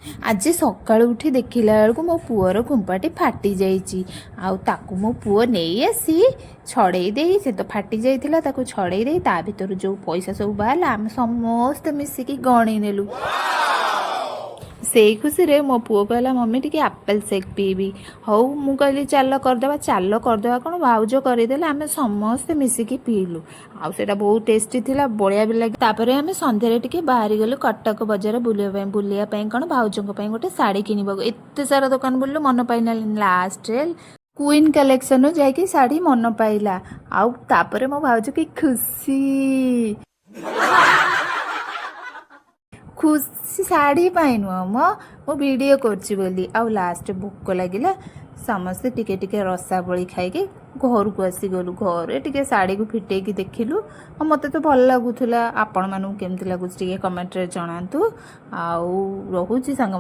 आज सकाळୁ उठी देखिला बेलू मो पुअर गुंपाटी फाटी जाइए आउ ताकू मो पुओ नहीं आसी छड़े दे से तो फाटी जाइला ताकू छड़े दे ता भीतर जो पैसा सब बाहर आम समस्त मिसिकी गणी नेलु से खुशी रे मो पुओ कहला मम्मी टी आपेल सेक पीबी हौ मु कहली चल करदे कौन भाउज करदेले आम समस्ते मिसिकी पीलु आउ सेटा बहुत टेस्टी थिला बड़िया भी लगे तापरे आम संध्यारे टिके बाहरी गलु कटक बजार बुलिया कौन भाउजों गोटे शाढ़ी किणवा एत सारा दुकान बुलू मन पाइना लास्ट क्वीन कलेक्शन जाकि शाढ़ी मन पाइला आउ तापरे मो भाउज की खुशी खुशी शाढ़ी पाई नुह मो वीडियो करछि बोली आउ लास्ट भोक लगिला समस्ते टिके टिके रसा बड़ी खाइके घर को आसी गलु घरे टिके शाढ़ी को फिटेकी देखिलु और मते तो भल लगुला आपण मानू केमती लगुच टिके कमेंट रे जणातु आउ रहुछि संग